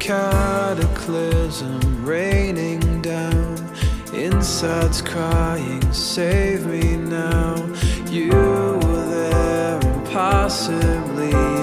cataclysm raining down. Inside's crying, save me now. You were there, impossibly